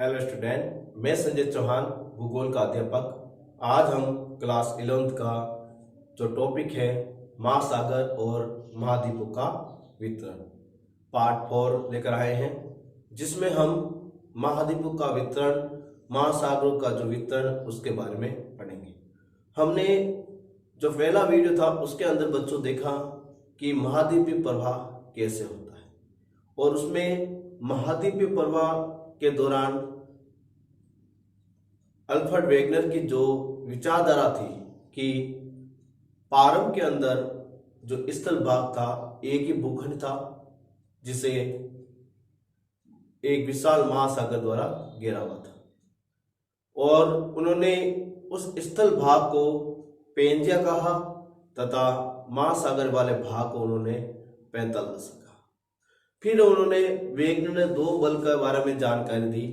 Hello student, मैं संजय चौहान, भूगोल का अध्यापक। आज हम क्लास 11th का जो टॉपिक है महासागर और महाद्वीपों का वितरण पार्ट 4 लेकर आए हैं, जिसमें हम महाद्वीपों का वितरण, महासागरों का जो वितरण उसके बारे में पढ़ेंगे। हमने जो पहला वीडियो था उसके अंदर बच्चों देखा कि महाद्वीपीय प्रवाह कैसे होता है, और उसमें महाद्वीपीय प्रवाह के दौरान अल्फ्रेड वेगनर की जो विचारधारा थी कि प्रारंभ के अंदर जो स्थल भाग था एक ही भूखंड था, जिसे एक विशाल महासागर द्वारा घेरा हुआ था, और उन्होंने उस स्थल भाग को पेंजिया कहा तथा महासागर वाले भाग को उन्होंने पैंतालस कहा। फिर उन्होंने वेगनर ने दो बल के बारे में जानकारी दी,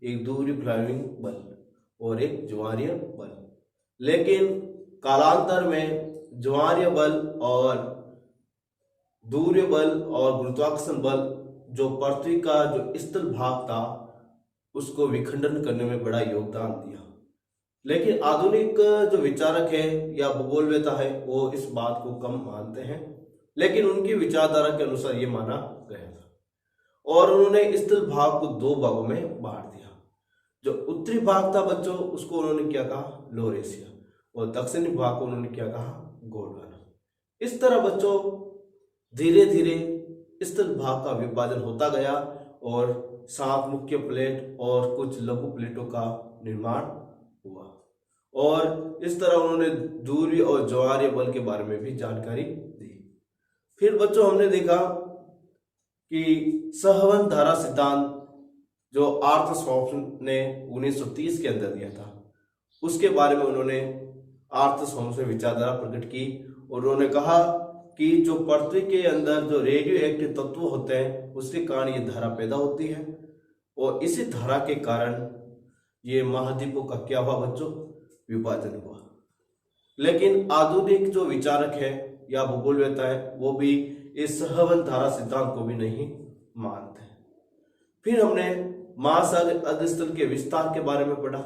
एक ध्रुवीय फ्लाइंग बल और एक ज्वारीय बल। लेकिन कालांतर में ज्वारीय बल और ध्रुवीय बल और गुरुत्वाकर्षण बल जो पृथ्वी का जो स्थल भाग था उसको विखंडन करने में बड़ा योगदान दिया। लेकिन आधुनिक जो विचारक है या भूगोलवेता है वो इस बात को कम मानते हैं, लेकिन उनकी विचारधारा के अनुसार ये माना गया था, और उन्होंने स्थल भाग को दो भागों में बांट दिया। जो उत्तरी भाग था बच्चों उसको उन्होंने क्या कहा, लोरेशिया, और दक्षिणी भाग को उन्होंने क्या कहा, गोंडवाना। इस तरह बच्चों धीरे धीरे स्थल भाग का विभाजन होता गया और 7 मुख्य प्लेट और कुछ लघु प्लेटों का निर्माण हुआ, और इस तरह उन्होंने ध्रुवीय और ज्वारीय बल के बारे में भी जानकारी दी। फिर बच्चों हमने देखा कि सहवन धारा सिद्धांत जो आर्थर ने 1930 के अंदर दिया था, उसके बारे में उन्होंने आर्थर से विचारधारा प्रकट की, और उन्होंने कहा कि जो पृथ्वी के अंदर जो रेडियो एक्टिव तत्व होते हैं उसके कारण ये धारा पैदा होती है, और इसी धारा के कारण ये महाद्वीपों का क्या हुआ बच्चों, विभाजन हुआ। लेकिन आधुनिक जो विचारक है या भूगोलवेता है वो भी इस सहवन धारा सिद्धांत को भी नहीं मानते। फिर हमने महासागर अधिस्थल के विस्तार के बारे में पढ़ा,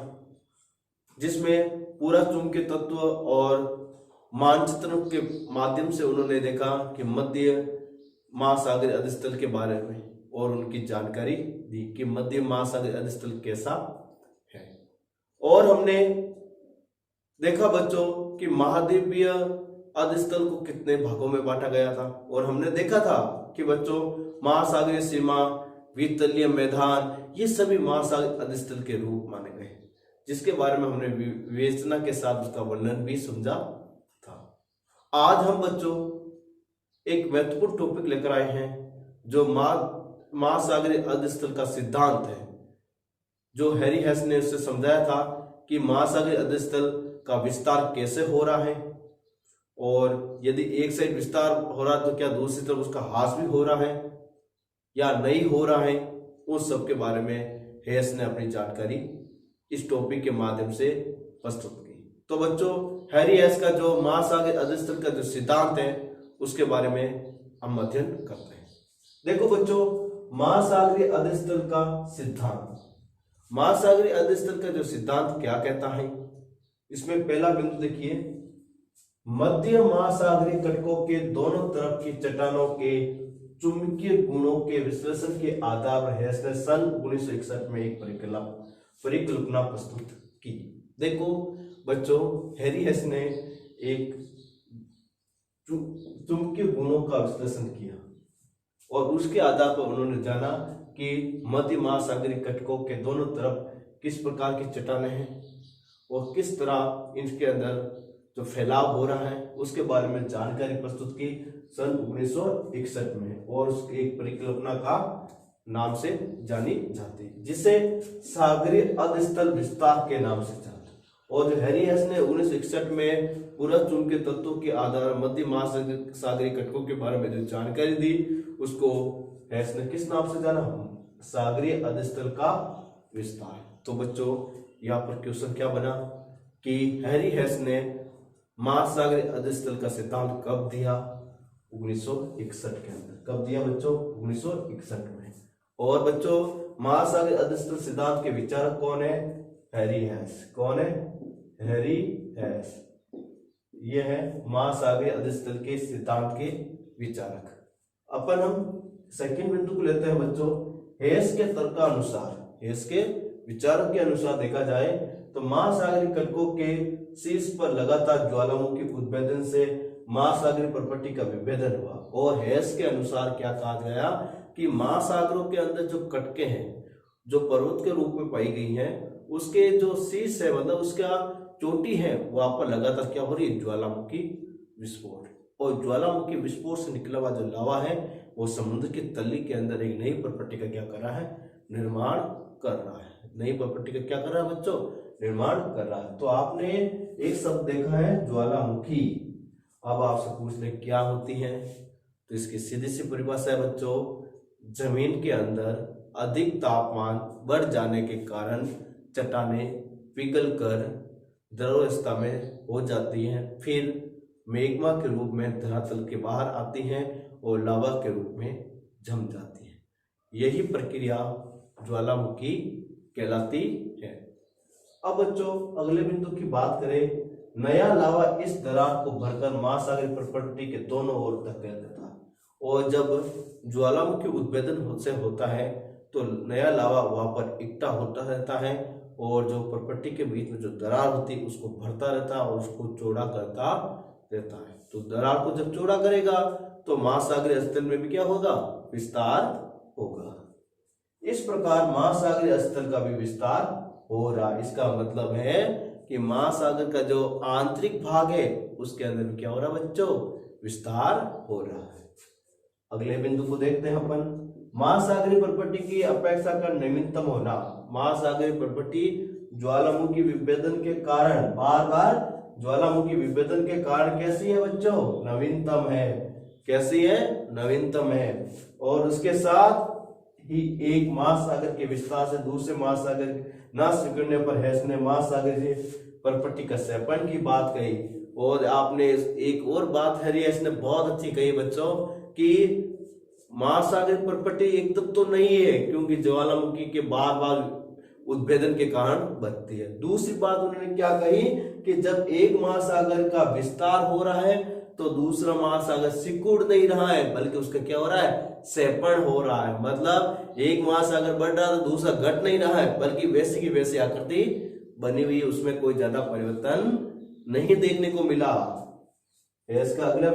जिसमें पूरा चुंबकीय तत्व और मानचित्रों के माध्यम से उन्होंने देखा कि मध्य महासागर अधिस्थल के बारे में, और उनकी जानकारी दी कि मध्य महासागर अधिस्थल कैसा है। और हमने देखा बच्चों कि महाद्वीपीय अधिस्थल को कितने भागों में बांटा गया था, और हमने देखा था कि बच्चों महासागरीय सीमा, वितलीय मैदान, ये सभी महासागर अधिस्थल के रूप माने गए, जिसके बारे में हमने विवेचना के साथ उसका वर्णन भी समझा था। आज हम बच्चों एक महत्वपूर्ण टॉपिक लेकर आए हैं जो महासागरीय अधिस्थल का सिद्धांत है, जो हैरी हेस ने उससे समझाया था कि महासागरीय अधिस्थल का विस्तार कैसे हो रहा है, और यदि एक साइड विस्तार हो रहा है तो क्या दूसरी तरफ उसका ह्रास भी हो रहा है या नहीं हो रहा है, उस सब के बारे में हेस ने अपनी जानकारी इस टॉपिक के माध्यम से प्रस्तुत की। तो बच्चों हैरी हेस का जो महासागर अधिस्थल का जो सिद्धांत है उसके बारे में हम अध्ययन करते हैं। देखो बच्चों, महासागरीय अधिस्थल का सिद्धांत, महासागरीय अधिस्थल का जो सिद्धांत क्या कहता है, इसमें पहला बिंदु देखिए, मध्य महासागरीय तटों के दोनों तरफ की चट्टानों के चुंबकीय गुणों के विश्लेषण के आधार पर हेस ने सन 1961 में एक परिकल्पना प्रस्तुत की। देखो बच्चों, हैरी हेस ने एक चुंबकीय गुणों का विश्लेषण किया, और उसके आधार पर उन्होंने जाना कि मध्य महासागरीय तटों के दोनों तरफ किस प्रकार की चट्टानें हैं और किस तरह इनके अंदर जो फैलाव हो रहा है उसके बारे में जानकारी प्रस्तुत की सन 1961 में, और उसकी एक परिकल्पना का नाम से जानी जाती है, जिसे सागरीय अधिस्थल विस्तार के नाम से जाना। और जो हैरी हेस ने 1961 में पूरा चुंबकीय तत्वों के आधार पर मध्य महासागरीय तटों के बारे में जो जानकारी दी उसको हेस ने किस नाम से जाना, सागरीय अधिस्थल का विस्तार। तो बच्चों यहाँ पर क्वेश्चन क्या बना कि हैरी हेस ने महासागरीय अधिस्थल का सिद्धांत कब दिया, 1961 के अंदर। कब दिया बच्चों, 1961 में। और बच्चों महासागरीय अधस्थल सिद्धांत के विचारक कौन है? हैरी हेस। कौन है? हैरी हेस। ये है महासागरीय अधस्थल के सिद्धांत के विचारक। अपन हम सेकंड बिंदु को लेते हैं बच्चों। हेस के तर्कानुसार, हेस के विचारक के अनुसार देखा जाए तो महासागरीय कणकों के शीर्ष पर लगातार ज्वालामुखी उद्भेदन से महासागरीय परपट्टी का विभेदन हुआ। और हेस के अनुसार क्या कहा गया कि महासागरों के अंदर जो कटके हैं, जो पर्वत के रूप में पाई गई हैं, उसके जो शीर्ष है, मतलब उसका चोटी है, वहां पर लगातार क्या हो रही है? ज्वालामुखी विस्फोट। और ज्वालामुखी विस्फोट से निकला हुआ जो लावा है वो समुद्र की तली के अंदर एक नई परपट्टी का क्या कर रहा है? निर्माण कर रहा है। नई परपट्टी का क्या कर रहा है बच्चों? निर्माण कर रहा है। तो आपने एक शब्द देखा है ज्वालामुखी। अब आपसे पूछ ले क्या होती है, तो इसकी सीधी सी परिभाषा है बच्चों, जमीन के अंदर अधिक तापमान बढ़ जाने के कारण चट्टानें पिघलकर द्रवावस्था में हो जाती हैं, फिर मैग्मा के रूप में धरातल के बाहर आती हैं और लावा के रूप में जम जाती हैं। यही प्रक्रिया ज्वालामुखी कहलाती है। अब बच्चों अगले बिंदु की बात करें। नया लावा इस दरार को भरकर महासागरीय परपट्टी के दोनों ओर धकेल देता है। और जब ज्वालामुखी उद्भेदन से होता है तो नया लावा वहां पर इकट्ठा होता रहता है और जो परपट्टी के बीच में जो दरार होती है उसको भरता रहता है और उसको चौड़ा करता रहता है। तो दरार को जब चौड़ा करेगा तो महासागरीय स्थल में भी क्या होगा? विस्तार होगा। इस प्रकार महासागरीय स्थल का भी विस्तार हो रहा है। इसका मतलब है कि महासागर का जो आंतरिक भाग है उसके अंदर भी क्या हो रहा है बच्चों? विस्तार हो रहा है। अगले बिंदु को देखते हैं अपन। महासागरीय परपट्टी की अपेक्षा का नवीनतम होना। महासागरीय परपट्टी ज्वालामुखी विभेदन के कारण, बार बार ज्वालामुखी विभेदन के कारण कैसी है बच्चों? नवीनतम है। कैसी है? नवीनतम है। और उसके साथ ही एक महासागर के विस्तार से दूसरे महासागर न स्वीकारने पर हेस ने महासागरीय परपट्टी का सैपन की बात कही। और आपने एक और बात हैरी हेस ने बहुत अच्छी कही बच्चों कि महासागरीय परपट्टी एकदम तो नहीं है, क्योंकि ज्वालामुखी के बार बार उद्भेदन के कारण बनती है। दूसरी बात उन्होंने क्या कही कि जब एक महासागर का विस्तार हो रहा है तो दूसरा महासागर सिकुड़ नहीं रहा है, बल्कि उसका क्या हो रहा है? सैपन हो रहा है। मतलब एक महासागर बढ़ रहा है तो दूसरा घट नहीं रहा है, बल्कि वैसी की वैसी आकृति बनी हुई है, उसमें कोई ज्यादा परिवर्तन नहीं देखने को मिला। हेस का अगला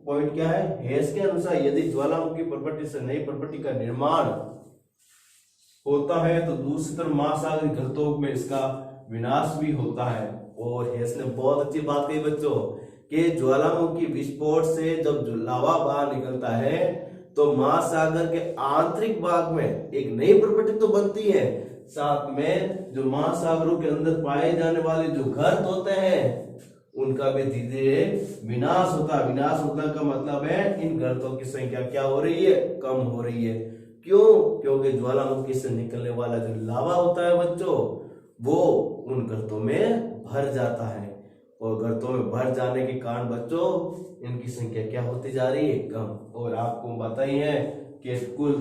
पॉइंट क्या है? हेस के अनुसार यदि ज्वालामुखी परपट्टी से नई परपट्टी का निर्माण होता है तो दूसरी तरफ महासागरीय घर्तों में इसका विनाश भी होता है। और हेस ने बहुत अच्छी बात कही बच्चों कि ज्वालामुखी विस्फोट से जब लावा बाहर निकलता है तो महासागर के आंतरिक भाग में एक नई प्रॉपर्टी तो बनती है, साथ में जो महासागरों के अंदर पाए जाने वाले जो गर्त होते हैं उनका भी धीरे धीरे विनाश होता है। विनाश होता का मतलब है इन गर्तों की संख्या क्या हो रही है? कम हो रही है। क्यों? क्योंकि ज्वालामुखी से निकलने वाला जो लावा होता है बच्चों वो उन गर्तों में भर जाता है, और गर्तों में भर जाने के कारण बच्चों इनकी संख्या क्या होती जा रही है? कम। और आपको पता ही है कि कुल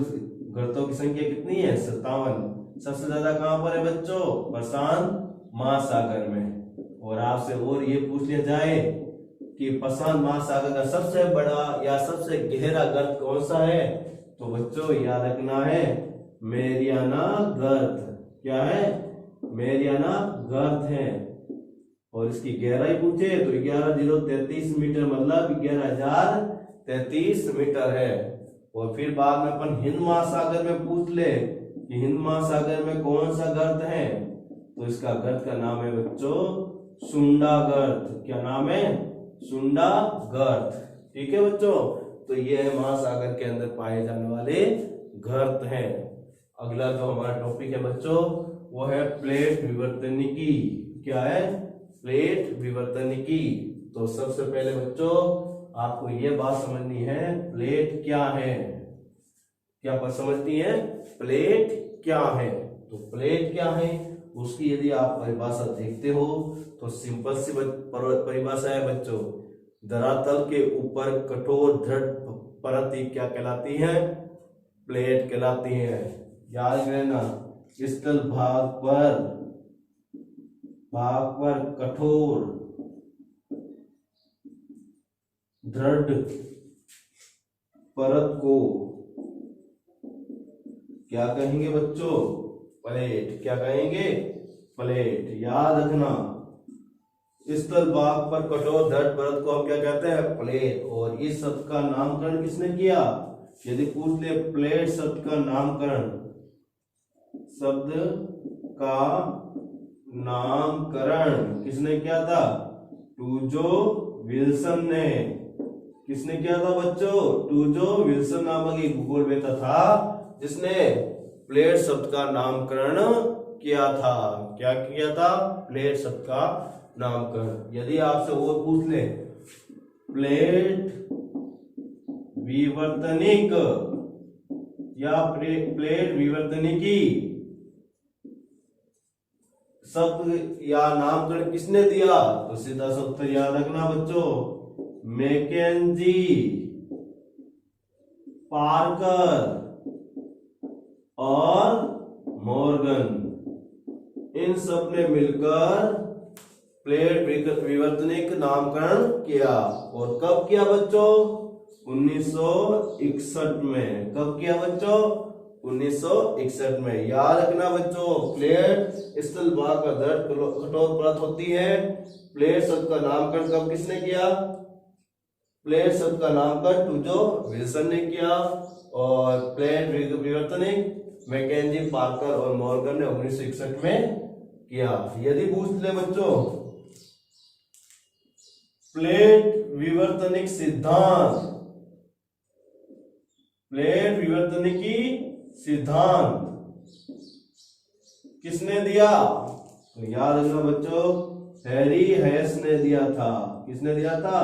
गर्तों की संख्या कितनी है? 57। सबसे ज्यादा कहां पर है बच्चों? प्रशांत महासागर में। और आपसे और ये पूछ लिया जाए कि प्रशांत महासागर का सबसे बड़ा या सबसे गहरा गर्त कौन सा है, तो बच्चों याद रखना है मैरियाना गर्त। क्या है? मैरियाना गर्त है। और इसकी गहराई पूछे तो 11,033 मीटर, मतलब 11,033 मीटर है। और फिर बाद में अपन हिंद महासागर में पूछ ले कि हिंद महासागर में कौन सा गर्त है, तो इसका गर्त का नाम है बच्चों सुंडा गर्त। क्या नाम है? सुंडा गर्त। ठीक है बच्चों, तो ये है महासागर के अंदर पाए जाने वाले गर्त हैं। अगला जो हमारा टॉपिक है बच्चों वो है प्लेट विवर्तनिकी। क्या है? प्लेट विवर्तनिकी। तो सबसे पहले बच्चों आपको ये बात समझनी है प्लेट क्या है। क्या बात समझती है? प्लेट क्या है? तो प्लेट क्या है उसकी यदि आप परिभाषा देखते हो तो सिंपल सी परिभाषा है बच्चों, धरातल के ऊपर कठोर दृढ़ परत क्या कहलाती है? प्लेट कहलाती है। याद रहना, स्थल भाग पर कठोर दृढ़ परत को क्या कहेंगे बच्चों? प्लेट। क्या कहेंगे? प्लेट। याद रखना, स्थल भाग पर कठोर दृढ़ परत को हम क्या कहते हैं? प्लेट। और इस शब्द का नामकरण किसने किया? यदि पूछ ले प्लेट शब्द का नामकरण, किसने किया था? टूजो विल्सन ने। किसने किया था बच्चों? टूजो विल्सन नामक एक भूगोलवेत्ता था जिसने प्लेट शब्द का नामकरण किया था। क्या किया था? प्लेट शब्द का नामकरण। यदि आपसे वो पूछ ले प्लेट विवर्तनिक या प्लेट विवर्तनिकी शब्द या नामकरण किसने दिया, तो सीधा सा उत्तर याद रखना बच्चों, मैकेंजी, पार्कर और मॉर्गन। इन सब ने मिलकर प्लेट विवर्तनिक नामकरण किया। और कब किया बच्चों? 1961 में। कब किया बच्चों? 1961 में। याद रखना बच्चों, प्लेट स्थल भाग का दृढ़ कठोर परत होती है। प्लेट शब्द का नामकरण कब किसने किया? प्लेट शब्द का नामकरण टूजो विल्सन ने किया। और प्लेट विवर्तनिक मैकेंजी, पार्कर और मॉर्गन ने 1961 में किया। यदि पूछ ले बच्चों प्लेट विवर्तनिक सिद्धांत, प्लेट विवर्तनिकी सिद्धांत किसने दिया, तो याद रखना बच्चों, हैरी हेस ने दिया था। किसने दिया था?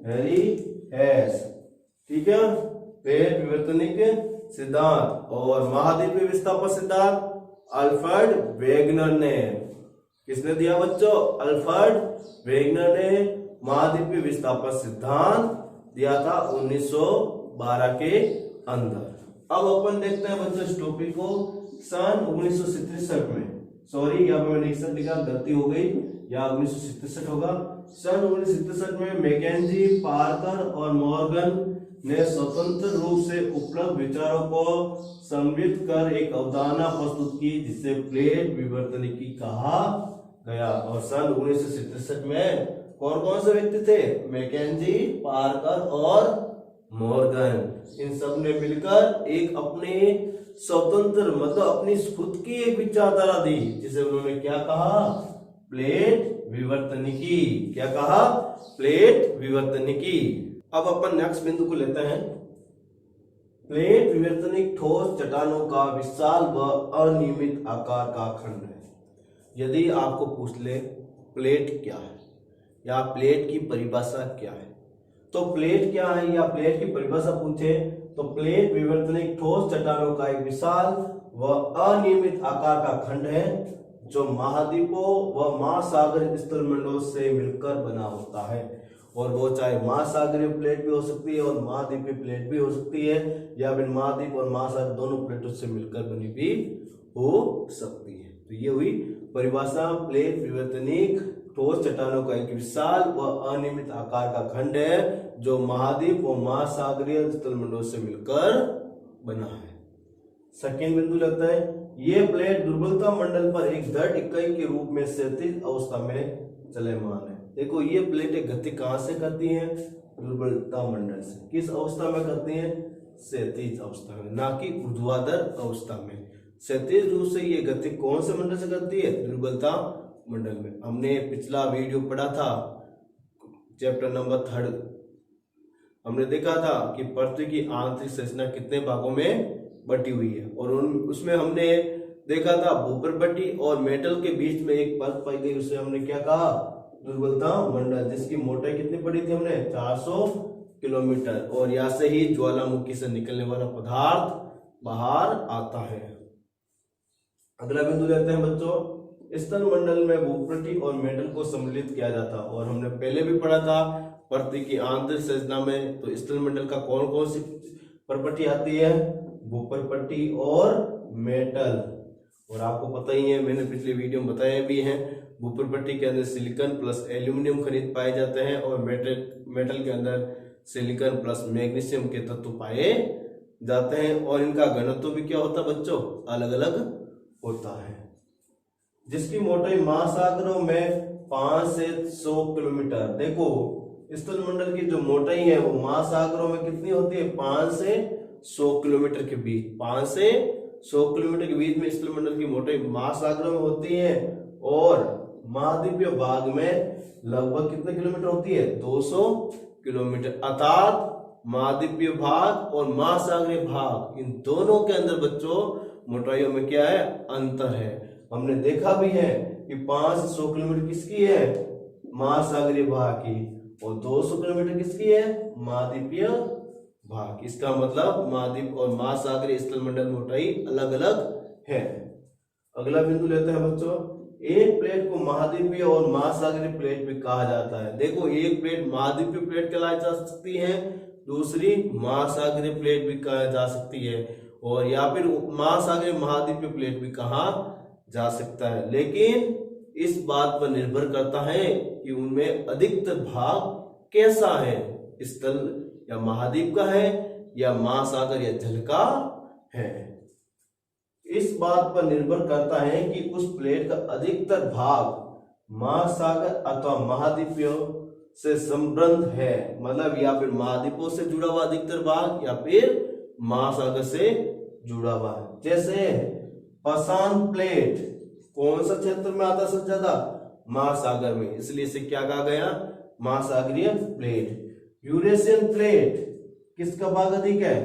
हैरी हेस। ठीक है। प्लेट विवर्तनिक सिद्धांत। और महाद्वीपीय विस्थापन सिद्धांत अल्फ्रेड वेगनर ने। किसने दिया बच्चों? अल्फ्रेड वेगनर ने महाद्वीपीय विस्थापन सिद्धांत दिया था 1912 के अंदर। अब अपन देखते हैं बच्चों इस टॉपिक को सन 1967 में। सॉरी, यहाँ पे मैंने 61 लिखा, गलती हो गई, या 1967 होगा। सन 1967 में मैकेंजी, पार्कर और मॉर्गन ने स्वतंत्र रूप से उपलब्ध विचारों को सम्मिलित कर एक अवधारणा प्रस्तुत की जिसे प्लेट विवर्तनिकी कहा गया। और सन 1967 में कौन कौन से व्यक्ति थे? मैकेंजी, पार्कर और मॉर्गन। इन सब ने मिलकर एक अपने स्वतंत्र मतलब अपनी खुद की एक विचारधारा दी जिसे उन्होंने क्या कहा? प्लेट विवर्तनिकी। क्या कहा? प्लेट विवर्तनिकी। अब अपन नेक्स्ट बिंदु को लेते हैं। प्लेट विवर्तनिक ठोस चट्टानों का विशाल व अनियमित आकार का खंड है। यदि आपको पूछ ले प्लेट क्या है या प्लेट की परिभाषा क्या है, तो प्लेट क्या है या प्लेट की परिभाषा पूछे तो प्लेट विवर्तनिक ठोस चट्टानों का एक विशाल व अनियमित आकार का खंड है जो महाद्वीपों व महासागर स्थलमंडलों से मिलकर बना होता है। और वो चाहे महासागरीय प्लेट भी हो सकती है और महाद्वीपीय प्लेट भी हो सकती है, या फिर महाद्वीप और महासागर दोनों प्लेटों से मिलकर बनी भी हो सकती है। तो ये हुई परिभाषा। प्लेट विवर्तनिक ठोस चट्टानों का एक विशाल व अनियमित आकार का खंड है जो महाद्वीप और महासागरीय स्थलमंडलों से मिलकर बना है। सेकेंड बिंदु लगता है ये प्लेट दुर्बलता मंडल पर एक दृढ़ इकाई के रूप में क्षैतिज अवस्था में चलमान है। देखो ये प्लेटें गति कहां से करती हैं? दुर्बलता मंडल से। किस अवस्था में करती हैं? क्षैतिज अवस्था में, ना कि ऊर्ध्वाधर अवस्था में। क्षैतिज रूप से ये गति कौन से मंडल से करती है? दुर्बलता मंडल में। हमने पिछला वीडियो पढ़ा था चैप्टर नंबर 3, हमने देखा था कि पृथ्वी की आंतरिक संरचना कितने भागों में बटी हुई है, और उसमें हमने देखा था भूपर्पट्टी और मेटल के बीच में एक परत पाई गई, उसे हमने क्या कहा? दुर्बलता मंडल, जिसकी मोटाई कितनी पड़ी थी हमने? 400 किलोमीटर। और यहाँ से ही ज्वालामुखी से निकलने वाला पदार्थ बाहर आता है। अगला बिंदु लेते हैं बच्चों, स्थल मंडल में भूपर्पट्टी और मेटल को सम्मिलित किया जाता। और हमने पहले भी पढ़ा था पृथ्वी की आंतरिक संरचना में तो स्थल मंडल का कौन कौन सी प्रॉपर्टी आती है? बुपर-पट्टी और मेटल। और आपको पता ही है, मैंने पिछले वीडियो में बताया भी है, बुपर-पट्टी के अंदर सिलिकॉन प्लस एल्यूमिनियम खनिज पाए जाते हैं और मेटल के अंदर सिलिकॉन प्लस मैग्नीशियम के तत्व पाए जाते हैं। और इनका घनत्व भी क्या होता है बच्चों, अलग अलग होता है। जिसकी मोटाई महासागरों में 5 से 100 किलोमीटर। देखो स्थल मंडल की जो मोटाई है वो महासागरों में कितनी होती है, 5 से 100 किलोमीटर के बीच। 5 से 100 किलोमीटर के बीच में स्थल मंडल की मोटाई महासागरों में होती है। और महाद्वीपीय भाग में लगभग कितने किलोमीटर होती है, 200 किलोमीटर। अर्थात महाद्वीपीय भाग और महासागरीय भाग, इन दोनों के अंदर बच्चों मोटाइयों में क्या है, अंतर है। हमने देखा भी है कि 5 से 100 किलोमीटर किसकी है, महासागरीय भाग की, और 200 किलोमीटर किसकी है, महाद्वीपीय भाग। इसका मतलब महाद्वीप और महासागरीय स्थल मंडल मोटाई अलग अलग है। अगला बिंदु लेते हैं बच्चों, एक प्लेट को महाद्वीपीय और महासागरीय प्लेट भी कहा जाता है। देखो एक प्लेट महाद्वीपीय प्लेट कहलाई जा सकती है, दूसरी महासागरीय प्लेट भी कहा जा सकती है, और या फिर महासागरीय महाद्वीपीय प्लेट भी कहा जा सकता है। लेकिन इस बात पर निर्भर करता है कि उनमें अधिकतर भाग कैसा है, स्थल या महाद्वीप का है या महासागर या जल का है। इस बात पर निर्भर करता है कि उस प्लेट का अधिकतर भाग महासागर अथवा महाद्वीपों से संबद्ध है, मतलब या फिर महाद्वीपों से जुड़ा हुआ अधिकतर भाग या फिर महासागर से जुड़ा हुआ है। जैसे पाषाण प्लेट कौन सा क्षेत्र में आता है सबसे ज्यादा, महासागर में, इसलिए इसे क्या कहा गया, महासागरीय प्लेट। यूरेशियन प्लेट किसका भाग अधिक है,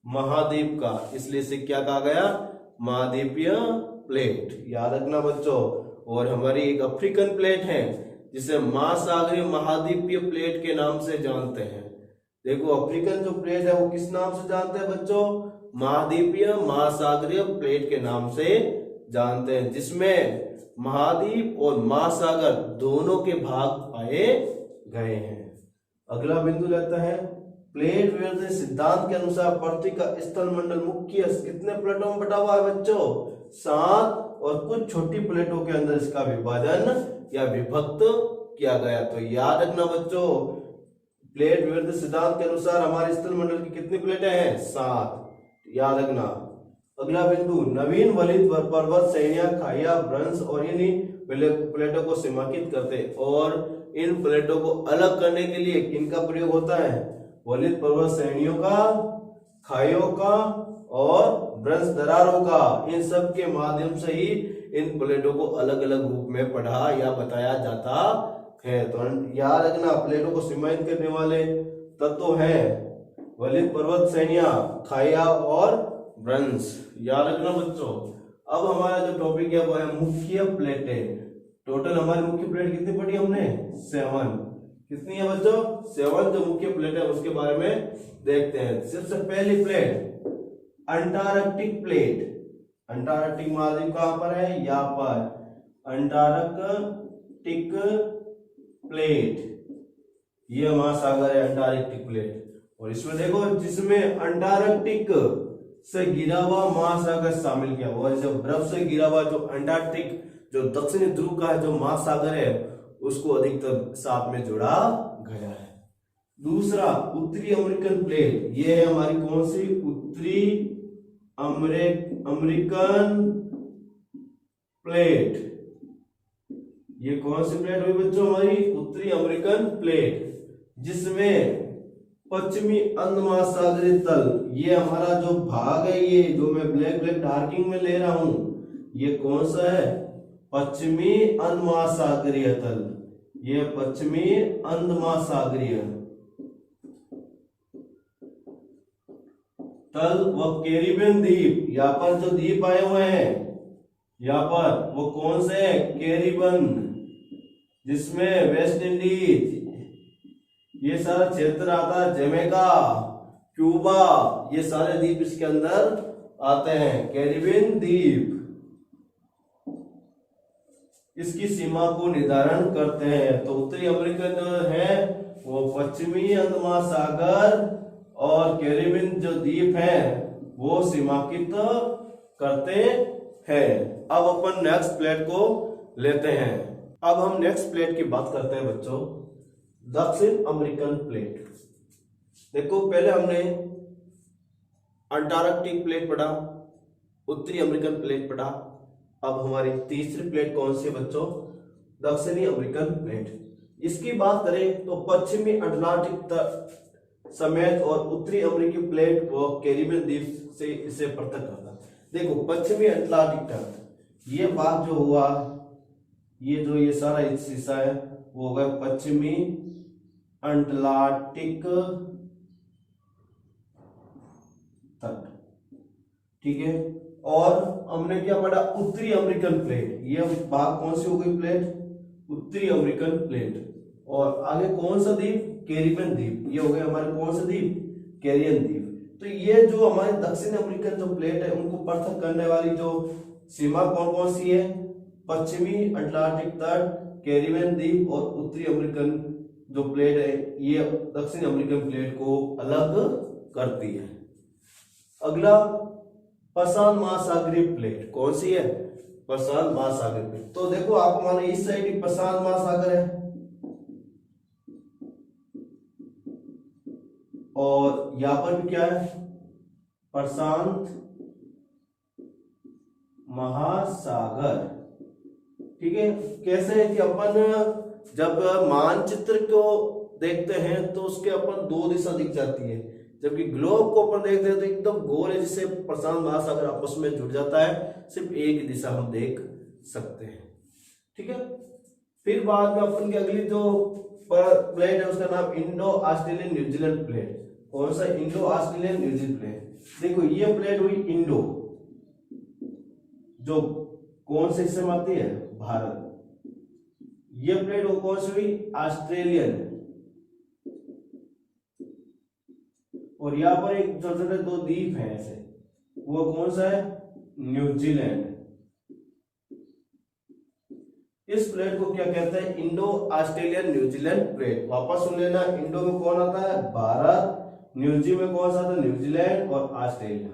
महाद्वीप का, इसलिए इसे क्या कहा गया, महाद्वीपीय प्लेट। याद रखना बच्चों। और हमारी एक अफ्रीकन प्लेट है जिसे महासागरीय महाद्वीपीय प्लेट के नाम से जानते हैं। देखो अफ्रीकन जो प्लेट है वो किस नाम से जानते हैं बच्चों, महाद्वीपीय महासागरीय प्लेट के नाम से जानते हैं, जिसमें महाद्वीप और महासागर दोनों के भाग पाए गए हैं। अगला बिंदु लेता है, प्लेट विवर्तन सिद्धांत के अनुसार पृथ्वी का स्थल मंडल मुख्य कितने प्लेटों में बटा हुआ है बच्चों, 7, और कुछ छोटी प्लेटों के अंदर इसका विभाजन या विभक्त किया गया। तो याद रखना बच्चों, प्लेट विवर्तन सिद्धांत के अनुसार हमारे स्थल मंडल की कितनी प्लेटें हैं, 7, याद रखना। अगला बिंदु, नवीन वलित पर्वत श्रेणियां खाइया भ्रंश और इन्हीं प्लेटों को सीमांकित करते, और इन प्लेटों को अलग करने के लिए इनका प्रयोग होता है, वलित पर्वत श्रेणियों का, खाइयों का और भ्रंश दरारों का। इन सब के माध्यम से ही इन प्लेटों को अलग अलग रूप में पढ़ा या बताया जाता है। तो याद रखना, प्लेटों को सीमांकित करने वाले तत्व हैं वलित पर्वत श्रेणियां, खाइया और भ्रंश। याद रखना बच्चों। अब हमारा जो टॉपिक है वो है मुख्य प्लेटें। टोटल हमारी मुख्य प्लेट कितनी पढ़ी हमने, 7। कितनी है बच्चों, 7 जो मुख्य प्लेट है उसके बारे में देखते हैं। सबसे पहली प्लेट अंटार्कटिक प्लेट। अंटार्कटिक महाद्वीप कहां पर है, यहाँ पर अंटार्कटिक प्लेट, ये महासागर है अंटार्कटिक प्लेट। और इसमें देखो जिसमें अंटार्कटिक से गिरा हुआ महासागर शामिल किया, और जब बर्फ से गिरा हुआ जो अंटार्कटिक जो दक्षिणी ध्रुव का है जो महासागर है उसको अधिकतर साथ में जोड़ा गया है। दूसरा उत्तरी अमेरिकन प्लेट, ये है हमारी कौन सी, उत्तरी अमेरिकन प्लेट। ये कौन सी प्लेट हुई बच्चों, हमारी उत्तरी अमेरिकन प्लेट, जिसमें पश्चिमी अंध महासागरीय तल, ये हमारा जो भाग है, ये जो मैं ब्लैक ब्लैक डार्किंग में ले रहा हूं, ये कौन सा है, पश्चिमी अंध महासागरीय तल। ये पश्चिमी अंध महासागरीय तल व कैरिबियन द्वीप, यहाँ पर जो द्वीप आए हुए हैं यहाँ पर वो कौन से है, कैरिबियन, जिसमें वेस्ट इंडीज ये सारा क्षेत्र आता है, जमैका, क्यूबा, ये सारे द्वीप इसके अंदर आते हैं, कैरिबियन द्वीप। इसकी सीमा को निर्धारण करते हैं। तो उत्तरी अमेरिका जो है वो पश्चिमी अंध महासागर और कैरिबियन जो द्वीप है वो सीमांकित करते हैं। अब अपन नेक्स्ट प्लेट को लेते हैं। अब हम नेक्स्ट प्लेट की बात करते हैं बच्चों, दक्षिण अमेरिकन प्लेट। देखो पहले हमने अंटार्कटिक प्लेट पढ़ा, उत्तरी अमेरिकन प्लेट पढ़ा। अब हमारी तीसरी प्लेट कौन सी बच्चों? दक्षिणी अमेरिकन प्लेट। इसकी बात करें तो पश्चिमी अटलांटिक समेत और उत्तरी अमेरिकी प्लेट को कैरिबियन द्वीप से इसे पृथक करता है। देखो पश्चिमी अटलांटिक तट, ये बात जो हुआ, ये सारा हिस्सा है वो होगा पश्चिमी अटलांटिक तट, ठीक है। और हमने क्या पढ़ा? उत्तरी अमेरिकन प्लेट। ये भाग कौन सी हो गई प्लेट? उत्तरी अमेरिकन प्लेट। और आगे कौन सा द्वीप? कैरिबियन द्वीप। ये हो गए हमारे कौन सा द्वीप? कैरिबियन द्वीप। तो ये जो हमारे दक्षिण अमेरिकन जो प्लेट है उनको पृथक करने वाली जो सीमा कौन कौन सी है? पश्चिमी अटलांटिक तट, कैरिबियन द्वीप और उत्तरी अमेरिकन जो प्लेट है, ये दक्षिण अमेरिकन प्लेट को अलग करती है। अगला प्रशांत महासागरीय प्लेट कौन सी है? प्रशांत महासागर प्लेट। तो देखो आप हमारे इस साइड ही प्रशांत महासागर है और यहां पर भी क्या है? प्रशांत महासागर, ठीक है। कैसे है कि अपन जब मानचित्र को देखते हैं तो उसके अपन दो दिशा दिख जाती है, जबकि ग्लोब को अपन देखते हैं तो एकदम गोल है, जिससे प्रशांत महासागर आपस में जुड़ जाता है, सिर्फ एक दिशा हम देख सकते हैं, ठीक है। फिर बाद में अपन की अगली जो प्लेट है उसका नाम इंडो ऑस्ट्रेलियन न्यूजीलैंड प्लेट। कौन सा? Indo Australian New Zealand plate. देखो ये प्लेट हुई इंडो, जो कौन से हिस्से में आती है? भारत। ये प्लेट वो कौन सी हुई? ऑस्ट्रेलियन। और यहां पर एक छोटे छोटे दो द्वीप हैं ऐसे, वो कौन सा है? न्यूजीलैंड। इस प्लेट को क्या कहते हैं? Indo Australian New Zealand plate. वापस सुन लेना, इंडो में कौन आता है? भारत। न्यूजी में कौन सा आता है? न्यूजीलैंड और ऑस्ट्रेलिया।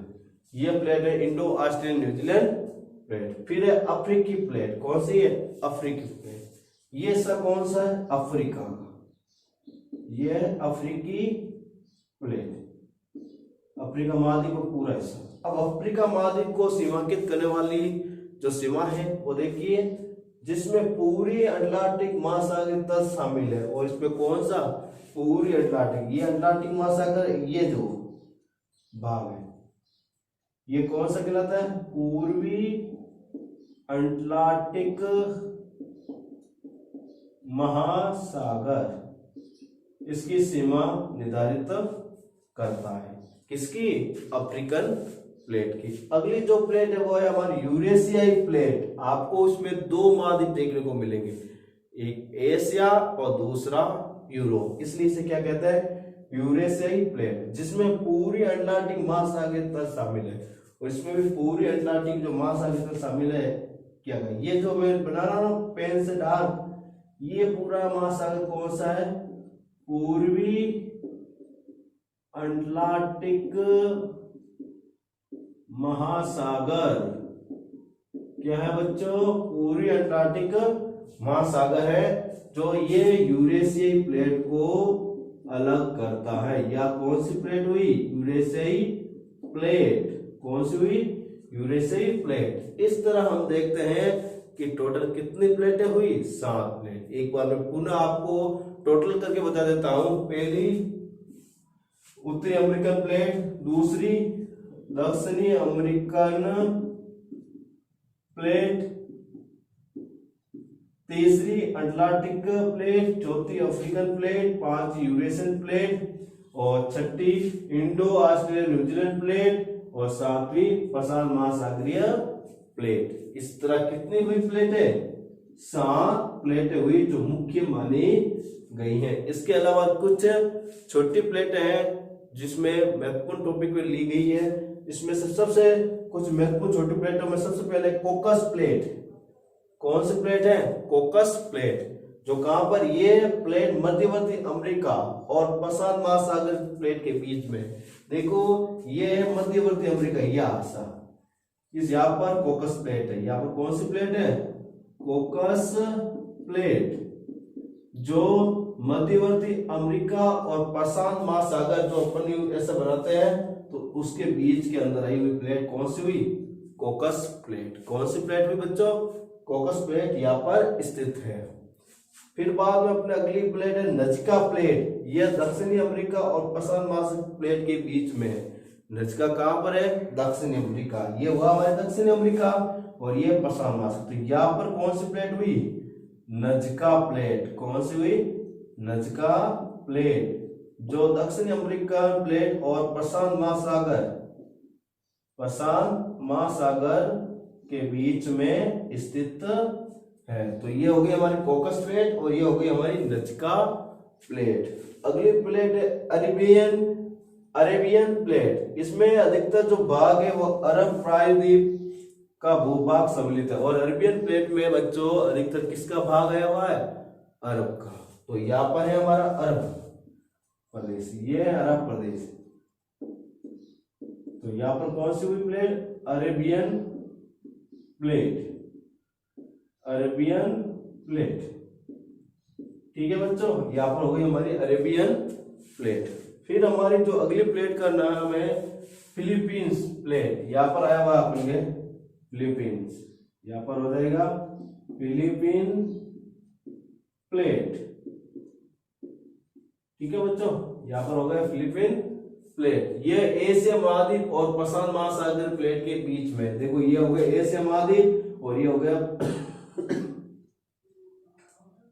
ये प्लेट है इंडो ऑस्ट्रेलियन न्यूजीलैंड प्लेट। फिर है अफ्रीकी प्लेट। कौन सी है? अफ्रीकी प्लेट। ये सब कौन सा है? अफ्रीका का। ये है अफ्रीकी प्लेट, अफ्रीका महाद्वीप का पूरा हिस्सा। अब अफ्रीका महाद्वीप को सीमांकित करने वाली जो सीमा है वो देखिए, जिसमें पूरी अटलांटिक महासागर तट शामिल है। और इसमें कौन सा? पूरी अटलांटिक। ये अटलांटिक महासागर, ये जो भाग है ये कौन सा कहलाता है? पूर्वी अटलांटिक महासागर। इसकी सीमा निर्धारित करता है। किसकी? अफ्रीकन प्लेट की। अगली जो प्लेट है वो है हमारी यूरेशियाई प्लेट। आपको इसमें दो महाद्वीप देखने को मिलेंगे, एक एशिया और दूसरा यूरोप, इसलिए इसे क्या कहते हैं? यूरेशियाई प्लेट, जिसमें पूरी अटलांटिक महासागर तट शामिल है। और इसमें भी पूरी अटलांटिक जो महासागर तट शामिल है। क्या है ये जो मैं बना रहा हूं पेन से डार्क, ये पूरा महासागर कौन सा है? पूर्वी अटलांटिक महासागर। क्या है बच्चों? पूर्वी अटलांटिक महासागर है, जो ये यूरेशियाई प्लेट को अलग करता है। या कौन सी प्लेट हुई? यूरेशियाई प्लेट। कौन सी हुई? यूरेशियाई प्लेट। इस तरह हम देखते हैं कि टोटल कितनी प्लेटें हुई? 7 प्लेट। एक बार मैं पुनः आपको टोटल करके बता देता हूं। पहली उत्तरी अमेरिकन प्लेट, दूसरी दक्षिणी अमेरिकन प्लेट, तीसरी अटलांटिक प्लेट, चौथी अफ्रीकन प्लेट, पांचवी यूरेशियन प्लेट और छठी इंडो ऑस्ट्रेलियन न्यूजीलैंड प्लेट और सातवीं प्रशांत महासागरीय प्लेट। इस तरह कितनी हुई प्लेटें? 7 प्लेटें हुई जो मुख्य मानी गई हैं। इसके अलावा कुछ छोटी प्लेटें हैं जिसमें महत्वपूर्ण टॉपिक में ली गई है। इसमें से सबसे कुछ महत्वपूर्ण छोटी प्लेटों में सबसे पहले कोकस प्लेट। कौन सी प्लेट है? कोकस प्लेट, जो कहां पर? ये प्लेट मध्यवर्ती अमेरिका और प्रशांत महासागर प्लेट के बीच में, देखो ये है मध्यवर्ती अमेरिका, यह हिस्सा, इस यहाँ पर कोकस प्लेट है, यहाँ पर कौन सी प्लेट है, कोकस प्लेट, जो मध्यवर्ती अमेरिका और प्रशांत महासागर जो अपन ऐसा बनाते हैं तो उसके बीच के अंदर आई हुई प्लेट कौन सी हुई, कोकस प्लेट। कौन सी प्लेट हुई बच्चों, कोकस प्लेट यहाँ पर स्थित है। फिर बाद में अपने अगली प्लेट है नजका प्लेट, यह दक्षिणी अमेरिका और प्रशांत महासागर प्लेट के बीच में है। नजका कहां पर है, दक्षिणी अमेरिका, ये हुआ हमारे दक्षिणी अमेरिका और ये प्रशांत महासागर। तो यहाँ पर कौन सी प्लेट हुई, नजका प्लेट। कौन सी हुई, नजका प्लेट, जो दक्षिणी अमेरिका प्लेट और प्रशांत महासागर के बीच में स्थित है। तो ये हो गई हमारी कोकस प्लेट और ये हो गई हमारी नजका प्लेट। अगली प्लेट है अरेबियन प्लेट, इसमें अधिकतर जो भाग है वो अरब प्रायद्वीप का भूभाग सम्मिलित है। और अरेबियन प्लेट में बच्चों अधिकतर किसका भाग आया हुआ है, अरब का। तो यहाँ पर है हमारा अरब प्रदेश, ये है अरब प्रदेश। तो यहाँ पर कौन सी हुई plate, Arabian plate, Arabian plate. ठीक है बच्चों, यहाँ पर हो गई हमारी अरेबियन प्लेट। फिर हमारी जो अगली प्लेट का नाम है फिलीपींस प्लेट, यहाँ पर आया हुआ अपन के फिलीपींस, यहाँ पर हो जाएगा फिलीपीन प्लेट। ठीक है बच्चों, यहाँ पर हो गया फिलीपीन प्लेट। ये एशिया महाद्वीप और प्रशांत महासागर प्लेट के बीच में, देखो ये हो गया एशिया महाद्वीप और ये हो गया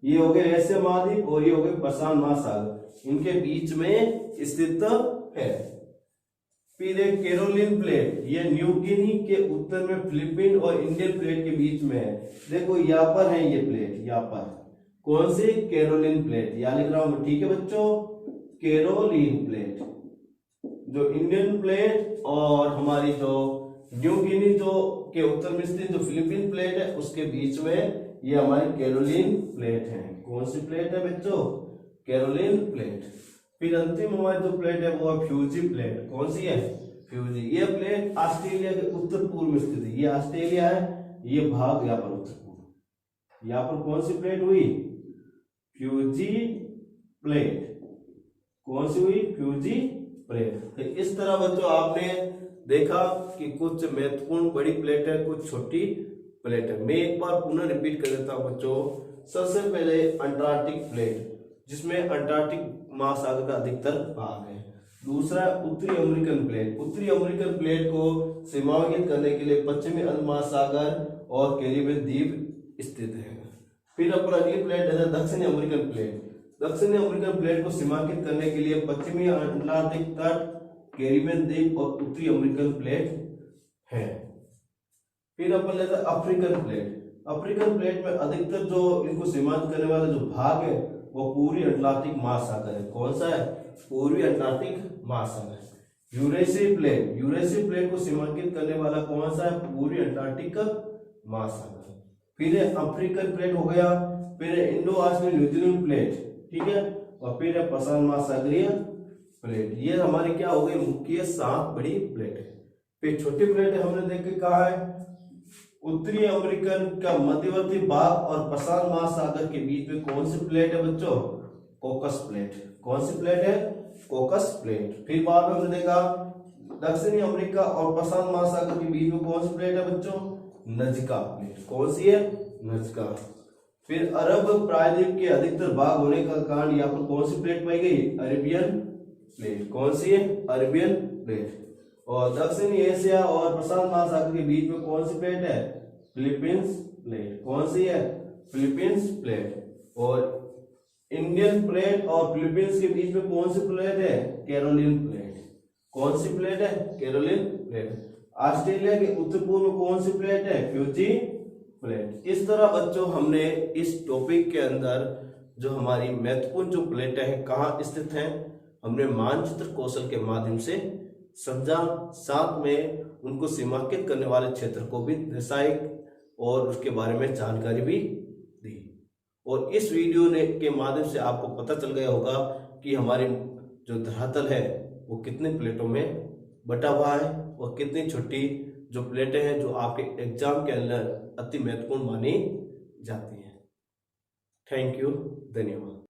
ये हो गया एशिया महाद्वीप और ये हो गया प्रशांत महासागर, इनके बीच में स्थित है। फिर एक कैरोलिन प्लेट, ये न्यू गिनी के उत्तर में फिलीपीन और इंडियन प्लेट के बीच में है। देखो यहाँ पर है ये प्लेट, यहाँ पर कौन सी, कैरोलिन प्लेट, यहाँ लिख रहा हूं मैं। ठीक है बच्चों, कैरोलिन प्लेट, जो इंडियन प्लेट और हमारी जो न्यू गिनी जो के उत्तर में स्थित जो फिलीपीन प्लेट है उसके बीच में ये हमारी कैरोलिन प्लेट है। कौन सी प्लेट है बच्चों, कैरोलिन प्लेट। फिर अंतिम हमारी जो प्लेट है वो है फ्यूजी प्लेट। कौन सी है, फ्यूजी। ये प्लेट ऑस्ट्रेलिया के उत्तर पूर्व में स्थित है, ये ऑस्ट्रेलिया है, ये भाग यहाँ पर उत्तर पूर्व। यहाँ पर कौन सी प्लेट हुई, फ्यूजी प्लेट। कौन सी हुई, फ्यूजी प्लेट। तो इस तरह बच्चों आपने देखा कि कुछ महत्वपूर्ण बड़ी प्लेट है, कुछ छोटी प्लेट है। मैं एक बार पुनः रिपीट कर देता हूं बच्चों। सबसे पहले अंटार्कटिक प्लेट, जिसमें अंटार्कटिक महासागर का अधिकतर भाग है। दूसरा उत्तरी अमेरिकन प्लेट, उत्तरी अमेरिकन प्लेट को सीमांकित करने के लिए पश्चिमी अंत महासागर और कैरिबियन द्वीप स्थित है। फिर अपना अगली प्लेट है दक्षिणी अमेरिकन प्लेट। दक्षिणी अमेरिकन प्लेट को सीमांकित करने के लिए पश्चिमी अटलांटिक तट, कैरिबियन द्वीप और उत्तरी अमेरिकन प्लेट है। फिर अपन लेते हैं अफ्रीकन प्लेट। अफ्रीकन प्लेट में अधिकतर जो इनको सीमांकित करने वाला जो भाग है वो पूर्वी अटलांटिक महासागर है। कौन सा है, पूर्वी अटलांटिक महासागर। यूरेशियन प्लेट, यूरेशियन प्लेट को सीमांकित करने वाला कौन सा है, पूर्वी अटलांटिक महासागर। फिर अफ्रीकन प्लेट हो गया, फिर इंडो आर्कटिक न्यूजीलैंड प्लेट, ठीक है, और फिर है प्रशांत महासागरीय प्लेट। ये हमारे क्या हो गई, मुख्य 7 बड़ी प्लेट है। फिर छोटी प्लेट हमने देख के कहा है उत्तरी अमेरिकन का मध्यवर्ती भाग और प्रशांत महासागर के बीच में कौन सी प्लेट है बच्चों, कोकस प्लेट। कौन सी प्लेट है, कोकस प्लेट। फिर बाद में हमने देखा दक्षिणी अमेरिका और प्रशांत महासागर के बीच में कौन सी प्लेट है बच्चों, नजका प्लेट। कौन सी है, नजका। फिर अरब प्रायद्वीप के अधिकतर भाग होने का कारण यहाँ पर कौन सी प्लेट पाई गई, अरेबियन प्लेट। कौन सी है, अरेबियन प्लेट। और दक्षिणी एशिया और प्रशांत महासागर के बीच में कौन सी प्लेट है, फिलीपींस प्लेट। कौन सी है, फिलीपींस प्लेट। और इंडियन प्लेट और फिलीपींस के बीच में कौन सी प्लेट है, कैरोलिन प्लेट। कौन सी प्लेट है, कैरोलिन प्लेट। ऑस्ट्रेलिया के उत्तर पूर्व में कौन सी प्लेट है, फ्यूजी प्लेट। इस तरह बच्चों हमने इस टॉपिक के अंदर जो हमारी महत्वपूर्ण जो प्लेटें हैं कहाँ स्थित हैं हमने मानचित्र कौशल के माध्यम से समझा, साथ में उनको सीमांकित करने वाले क्षेत्र को भी दर्शाए और उसके बारे में जानकारी भी दी। और इस वीडियो के माध्यम से आपको पता चल गया होगा कि हमारी जो धरातल है वो कितने प्लेटों में बटा हुआ है और कितनी छोटी जो प्लेटें हैं जो आपके एग्जाम के अंदर अति महत्वपूर्ण मानी जाती हैं। थैंक यू, धन्यवाद।